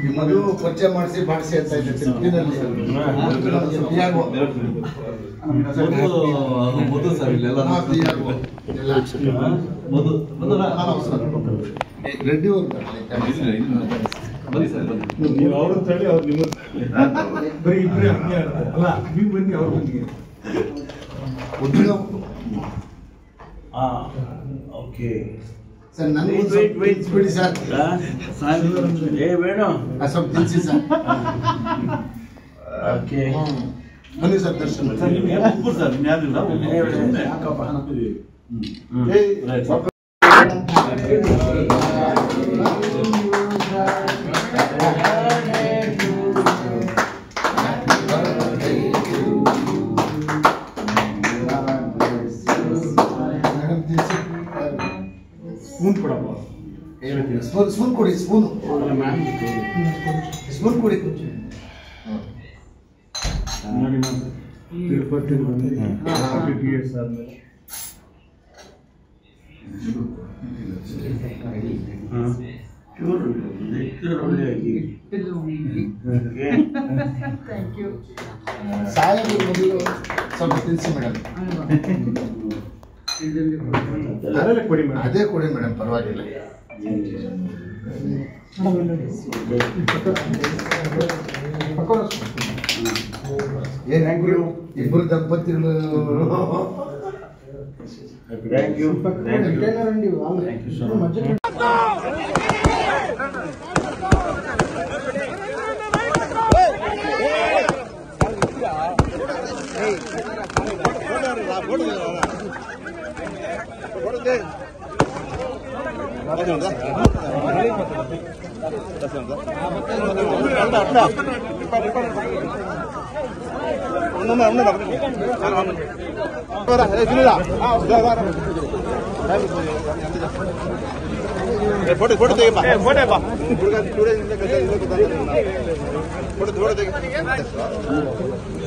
ನಿಮ್ಮದು ಪರಿಚಯ ಮಾಡಿಸಿ ಮಾಡಿಸಿ ಅಂತ ಇದೆ ತಿರುಪತಿನಲ್ಲಿ ರೆಡ್ಡಿ ಅವರು ನೀವು ಅವ್ರನ್ನ ತಳಿ ಅವ್ರು ನಿಮ್ಮ ಬರೀ ಇಬ್ಬರೇ ಹಂಗೆ ಅಲ್ಲ ನೀವು ಬನ್ನಿ ಅವ್ರು ಬನ್ನಿ ಓಕೆ ಸರ್ ನನಗೆ ಬಿಡಿ ಸರ್ ಬೇಡ ಸ್ವಲ್ಪ ತಿನ್ಸಿ ಸರ್ ಓಕೆ ಬನ್ನಿ ಸರ್ ದರ್ಶನ ಸರ್ ನಿಮ್ಗೆ ಯಾರು ಸರ್ ಇನ್ಯಾರಿಲ್ಲ ಸ್ಪೂನ್ ಕೊಡಪ್ಪ ಸ್ಪೂನ್ ಕೊಡಿ ಸ್ಪೂನು ಸ್ಪೂನ್ ಕೊಡಿ ನೋಡಿ ತಿರುಪತಿ BS ಆದ್ಮೇಲೆ ಸಾಯಂಕಾಲ ಮೊದಲು ಸ್ವಲ್ಪ ತಿನ್ಸಿ ಮೇಡಮ್ ಕೊಡಿ ಮೇಡಮ್ ಅದೇ ಕೊಡಿ ಮೇಡಮ್ ಪರವಾಗಿಲ್ಲ ಇಬ್ಬರು ದಂಪತಿಗಳು ಥ್ಯಾಂಕ್ ಯು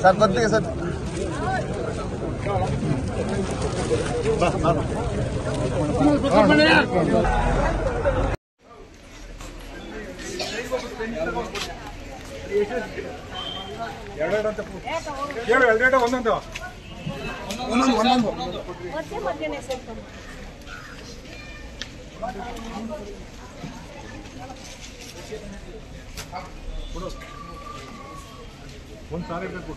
ಸರ್ ಬರ್ತೀವಿ ಸರ್ ಒಂದೊಂದು ಒಂದು ಸಾರಿ ಬೇಕು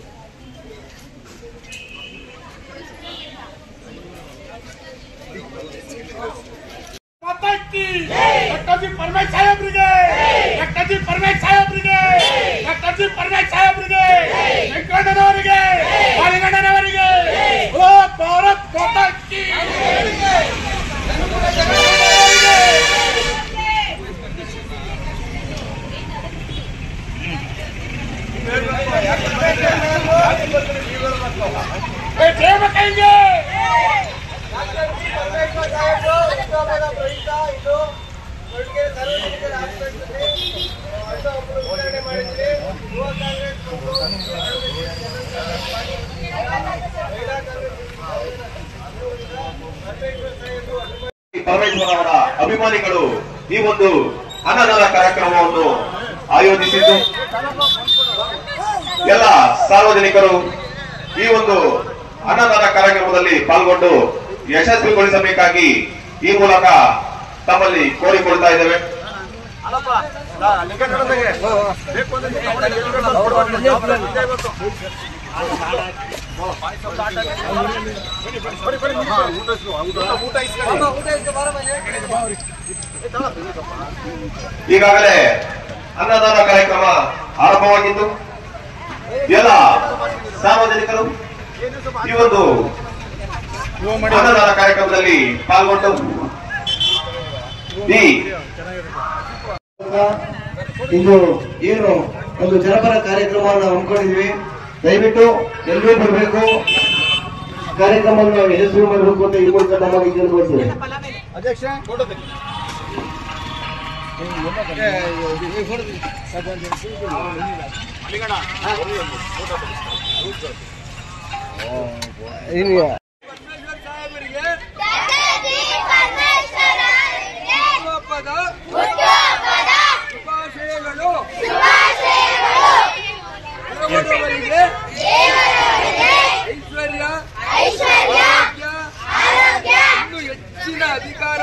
परमेश साहेबರಿಗೆ ವೆಂಕಣ್ಣನವರಿಗೆ ಬಾಲಿಗಣ್ಣನವರಿಗೆ ಭಾರತ್ ಮಾತಾ ಕಿ ಪರಮೇಶ್ವರವರ ಅಭಿಮಾನಿಗಳು ಈ ಒಂದು ಅನ್ನದಾನ ಕಾರ್ಯಕ್ರಮವನ್ನು ಆಯೋಜಿಸಿದ್ದು ಎಲ್ಲ ಸಾರ್ವಜನಿಕರು ಈ ಒಂದು ಅನ್ನದಾನ ಕಾರ್ಯಕ್ರಮದಲ್ಲಿ ಪಾಲ್ಗೊಂಡು ಯಶಸ್ವಿಗೊಳಿಸಬೇಕಾಗಿ ಈ ಮೂಲಕ ತಮ್ಮಲ್ಲಿ ಕೋರಿಕೊಳ್ತಾ ಇದ್ದೇವೆ. ಈಗಾಗಲೇ ಅನ್ನದಾನ ಕಾರ್ಯಕ್ರಮ ಆರಂಭವಾಗಿದ್ದು ಎಲ್ಲ ಸಾರ್ವಜನಿಕರು ಈ ಒಂದು ಅನ್ನದಾನ ಕಾರ್ಯಕ್ರಮದಲ್ಲಿ ಪಾಲ್ಗೊಂಡು ಇದು ಏನು ಒಂದು ಜನಪರ ಕಾರ್ಯಕ್ರಮವನ್ನು ಹಮ್ಮಿಕೊಂಡಿದ್ವಿ. ದಯವಿಟ್ಟು ಎಲ್ಲರೂ ಬರಬೇಕು, ಕಾರ್ಯಕ್ರಮವನ್ನು ಯಶಸ್ವಿ ಮಾಡಬೇಕು ಅಂತ ಈ ಮೂಲಕ ನಮಗೆ ಕೇಳ್ಕೊಳ್ತೇವೆ. ಅಧ್ಯಕ್ಷ ಐಶ್ವರ್ಯ, ಆರೋಗ್ಯ, ಇನ್ನೂ ಹೆಚ್ಚಿನ ಅಧಿಕಾರ